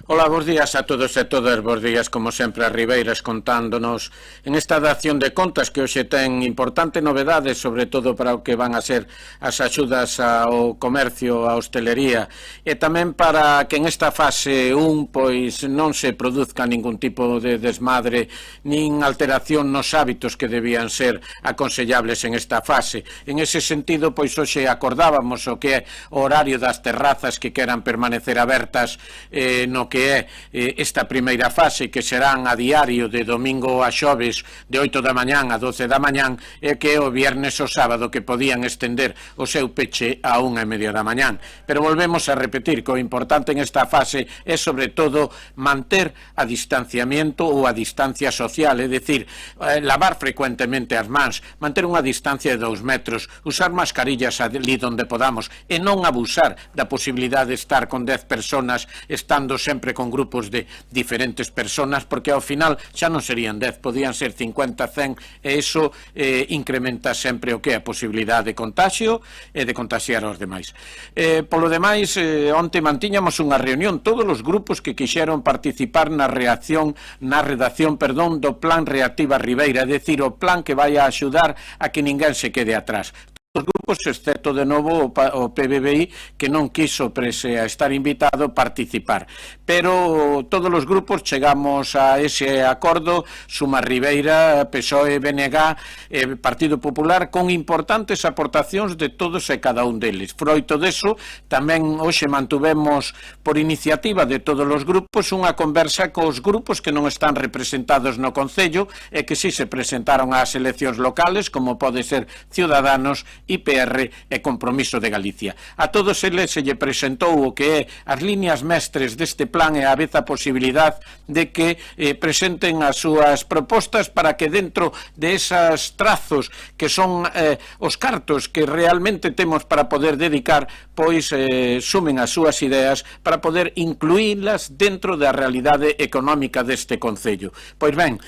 Ola, bos días a todos e todas, bos días como sempre a Ribeiras contándonos en esta dación de contas que hoxe ten importante novedades, sobre todo para o que van a ser as axudas ao comercio, a hostelería e tamén para que en esta fase 1 pois non se produzca ningún tipo de desmadre nin alteración nos hábitos que debían ser aconsellables en esta fase. En ese sentido, pois hoxe acordábamos o que é o horario das terrazas que queran permanecer abertas no que é esta primeira fase, que serán a diario de domingo a xoves de 8 da mañán a 12 da mañán, e que o viernes o sábado que podían estender o seu peche a 1:30 da mañán. Pero volvemos a repetir que o importante en esta fase é sobre todo manter a distanciamiento ou a distancia social, é dicir, lavar frecuentemente as mans, manter unha distancia de 2 metros, usar mascarillas ali onde podamos e non abusar da posibilidade de estar con 10 personas estando sempre con grupos de diferentes personas, porque ao final xa non serían 10, podían ser 50, 100, e iso incrementa sempre o que é a posibilidade de contagio e de contagiar aos demais. Polo demais, onte mantiñamos unha reunión, todos os grupos que quixeron participar na redacción do Plan Reactiva Ribeira, é dicir, o plan que vai a axudar a que ninguén se quede atrás. Os grupos, excepto de novo o PBBI, que non quiso, prese a estar invitado, participar. Pero todos os grupos chegamos a ese acordo, Suma Ribeira, PSOE, BNG, Partido Popular, con importantes aportacións de todos e cada un deles. Froito deso, tamén hoxe mantuvemos, por iniciativa de todos os grupos, unha conversa cos grupos que non están representados no Concello e que si se presentaron ás eleccións locales, como pode ser Ciudadanos, IPR e Compromiso de Galicia. A todos eles se lle presentou o que é as líneas mestres deste plan e a vez a posibilidade de que presenten as súas propostas para que dentro de esas trazos que son os cartos que realmente temos para poder dedicar, pois sumen as súas ideas para poder incluílas dentro da realidade económica deste Concello. Pois ben,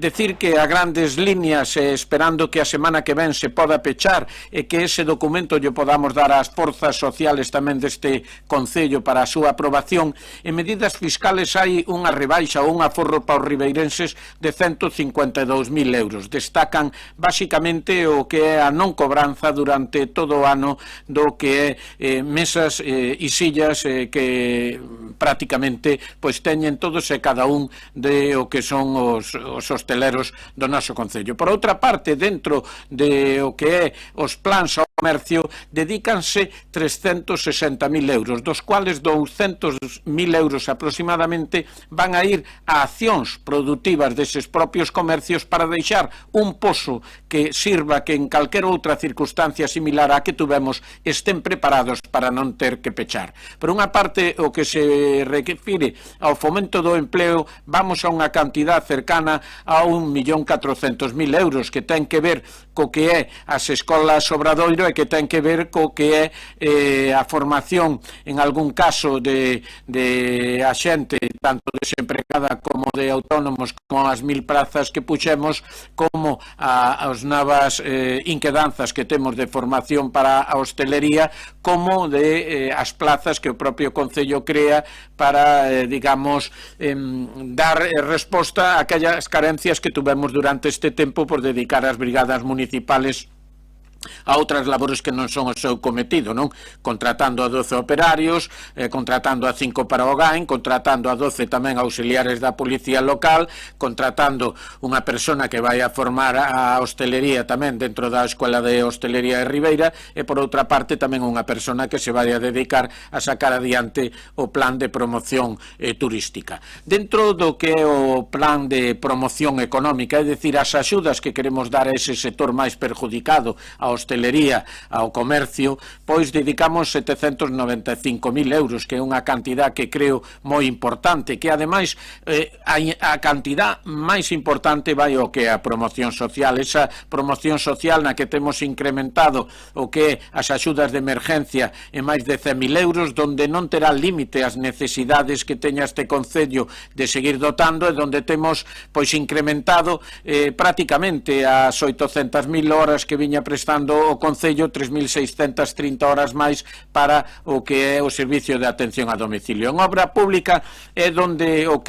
decir que a grandes líneas, esperando que a semana que ven se poda pechar e que ese documento lle podamos dar ás forzas sociales tamén deste Concello para a súa aprobación. En medidas fiscales hai unha rebaixa ou un aforro para os ribeirenses de 152.000 euros. Destacan basicamente o que é a non cobranza durante todo o ano do que é mesas e sillas que prácticamente pois teñen todos e cada un de o que son os hosteleros do noso Concello. Por outra parte, dentro de o que é os plans ao comercio, dedícanse 360.000 euros, dos cuales 200.000 euros aproximadamente van a ir a accións productivas deses propios comercios para deixar un pozo que sirva que en calquera outra circunstancia similar a que tuvemos estén preparados para non ter que pechar. Por unha parte, o que se refire ao fomento do empleo, vamos a unha cantidad cercana a 1.400.000 euros que ten que ver co que é as escolas Obradoiro e que ten que ver co que é a formación en algún caso de a xente, tanto desempregada como de autónomos, como as 1000 prazas que puxemos, como as novas inquedanzas que temos de formación para a hostelería, como de as plazas que o propio Concello crea para, digamos, dar resposta a aquellas carencias que tuvemos durante este tempo por dedicar as brigadas municipales a outras labores que non son o seu cometido, non? Contratando a 12 operarios, contratando a 5 para o GAIN, contratando a 12 tamén auxiliares da policía local, contratando unha persona que vai a formar a hostelería tamén dentro da Escola de Hostelería de Ribeira e, por outra parte, tamén unha persona que se vai a dedicar a sacar adiante o plan de promoción turística. Dentro do que é o plan de promoción económica, é dicir, as axudas que queremos dar a ese sector máis perjudicado, a hostelería, ao comercio, pois dedicamos 795.000 euros, que é unha cantidad que creo moi importante, que ademais a cantidad máis importante vai ao que é a promoción social, esa promoción social na que temos incrementado o que é as axudas de emergencia en máis de 100.000 euros, donde non terá límite as necesidades que teña este Concello de seguir dotando e donde temos pois incrementado prácticamente as 800.000 horas que viña prestando dando o Concello 3.630 horas máis para o que é o servicio de atención a domicilio. En obra pública é onde o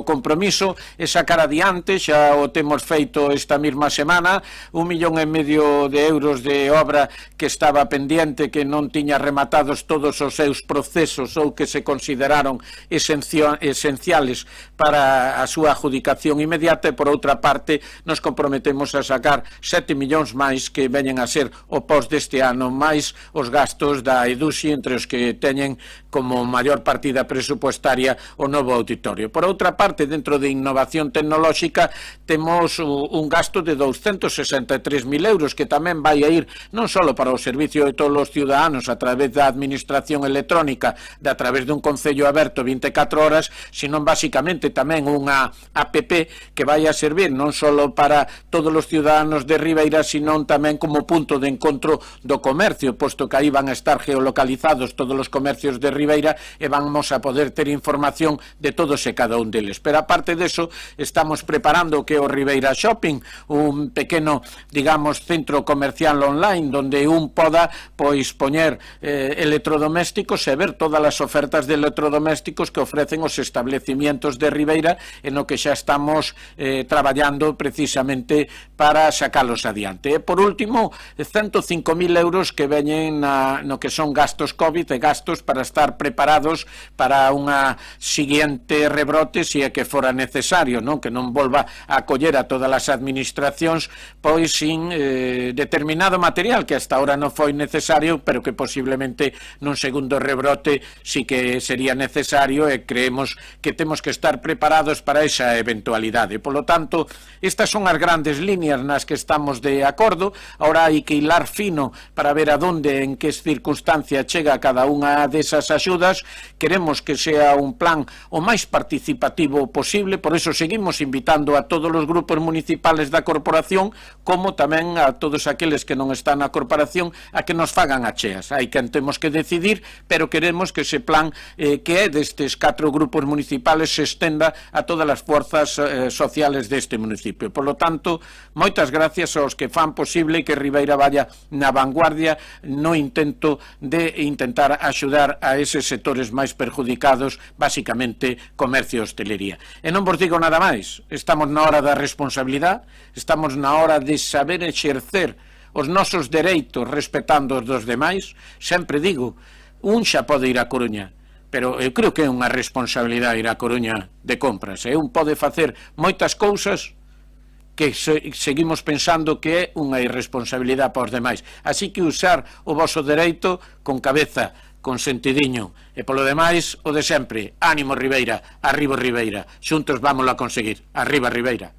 compromiso é sacar adiante, xa o temos feito esta mesma semana, 1,5 millón de euros de obra que estaba pendiente, que non tiña rematados todos os seus procesos ou que se consideraron esenciales para a súa adjudicación inmediata, e por outra parte nos comprometemos a sacar 7 millóns máis que veñen a ser o pos deste ano, máis os gastos da EDUSI, entre os que teñen como maior partida presupuestaria o novo auditorio. Por outra parte, dentro de innovación tecnolóxica temos un gasto de 263.000 euros que tamén vai a ir non só para o servicio de todos os ciudadanos a través da administración electrónica, a través dun concello aberto 24 horas, sino basicamente tamén unha app que vai a servir non só para todos os ciudadanos de Ribeira, sino tamén como punto de encontro do comercio, posto que aí van a estar geolocalizados todos os comercios de Ribeira e vamos a poder ter información de todos e cada un deles. Pero aparte deso, estamos preparando o que é o Ribeira Shopping, un pequeno, digamos, centro comercial online onde un poda poñer electrodomésticos e ver todas as ofertas de electrodomésticos que ofrecen os establecimientos de Ribeira, en o que xa estamos traballando precisamente para sacalos adiante. E por último, 105.000 euros que veñen no que son gastos COVID e gastos para estar preparados para unha siguiente rebrote se é que fora necesario, non? Que non volva a acoller a todas as administracións pois sin determinado material que hasta ahora non foi necesario, pero que posiblemente nun segundo rebrote sí que sería necesario, e creemos que temos que estar preparados para esa eventualidade. Por lo tanto, estas son as grandes líneas nas que estamos de acordo. Ahora hai que hilar fino para ver a donde, en que circunstancia chega cada unha desas axudas. Queremos que sea un plan o máis participativo posible, por eso seguimos invitando a todos os grupos municipales da corporación, como tamén a todos aqueles que non están na corporación, a que nos fagan acheas. Hai que temos que decidir, pero queremos que ese plan que é destes 4 grupos municipales se estenda a todas as forzas sociales deste municipio. Por lo tanto, moitas gracias aos que fan posible que Ribeira vaya na vanguardia no intento de intentar axudar a eses sectores máis perjudicados, basicamente comercio e hostelería. E non vos digo nada máis, estamos na hora da responsabilidade, estamos na hora de saber exercer os nosos dereitos respetando os dos demais. Sempre digo, un xa pode ir a Coruña, pero eu creo que é unha responsabilidade ir a Coruña de compras, e un pode facer moitas cousas que seguimos pensando que é unha irresponsabilidade para os demais. Así que usar o voso dereito con cabeza, con sentidiño, e polo demais o de sempre. Ánimo Ribeira, arriba Ribeira, xuntos vámoslo a conseguir. Arriba Ribeira.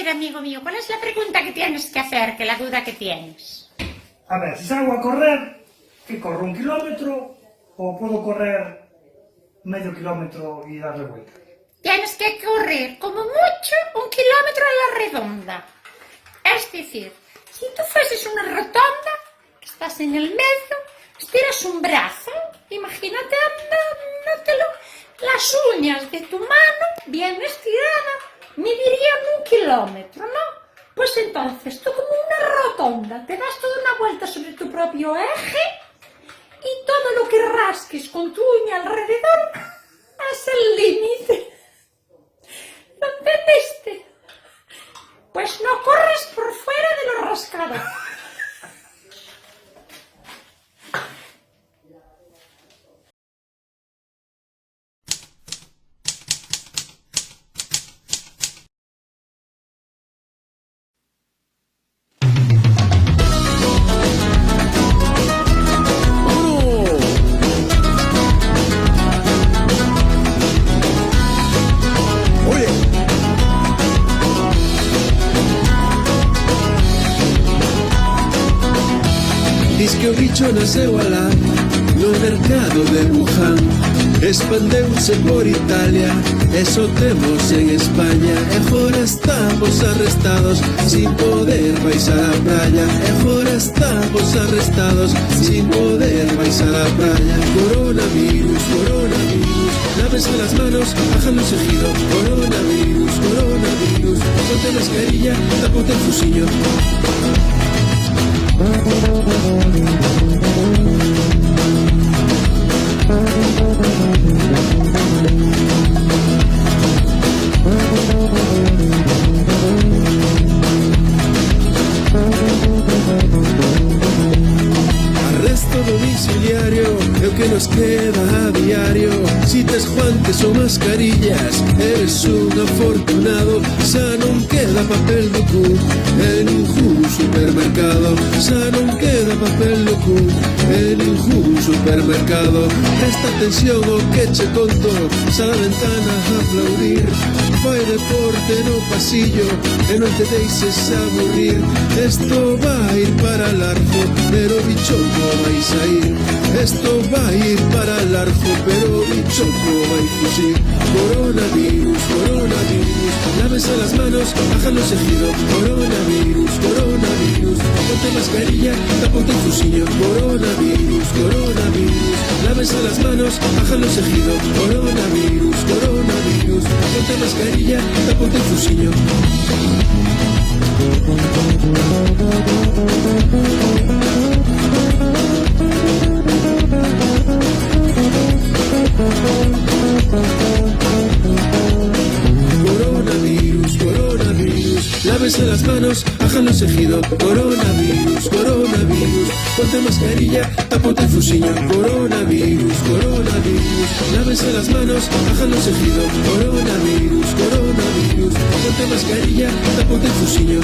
ver, amigo mío, ¿cuál es la pregunta que tienes que hacer, que la duda que tienes? A ver, si salgo a correr, ¿qué corro? ¿1 kilómetro o puedo correr medio kilómetro y darle vuelta? Tienes que correr como mucho 1 kilómetro a la redonda. Es decir, si tú fueses una rotonda, que estás en el medio, estiras un brazo, imagínate andátelo, las uñas de tu mano bien estirada medirían 1 kilómetro, ¿no? Pues entonces tú como una rotonda te das toda una vuelta sobre tu propio eje y todo lo que rasques con tu uña alrededor es el límite. ¿Lo entendiste? Pues no corres por fuera de lo rascado. Diz que o bicho nasceu alá, no mercado de Wuhan. Expandeuse por Italia, eso temos en España. E agora estamos arrestados, sin poder baixar a praia. E agora estamos arrestados, sin poder baixar a praia. Coronavirus, coronavirus, lávese las manos, háganlo seguido. Coronavirus, coronavirus, ponte mascarilla, tapote el fusillo. Arresto domiciliario é o que nos queda a diario. Si tes guantes ou mascarillas, eres un afortunado. Xa non queda papel do cu en ningún supermercado. Xa non queda papel do cu en ningún supermercado. Presta atención ao que che conto, xa da ventana a aplaudir. Fai deporte no pasillo e non te deixes aburrir. Esto va a ir para largo, pero o bichoco vai sair. Esto va a ir para largo, pero o bichoco vai fuxir. Coronavirus, coronavirus, lávese las manos, háganlo seguido. Coronavirus, coronavirus, ponte mascarilla, taponte el fusillo. Coronavirus, coronavirus, lávese las manos, háganlo seguido. Coronavirus, coronavirus, ponte mascarilla, taponte el fusillo. Coronavirus, coronavirus, lávese las manos, háganlo seguido. Coronavirus, coronavirus, ponte mascarilla, taponte el fusillo. Coronavirus, coronavirus, lávese las manos, háganlo seguido. Coronavirus, coronavirus, ponte mascarilla, taponte el fusillo.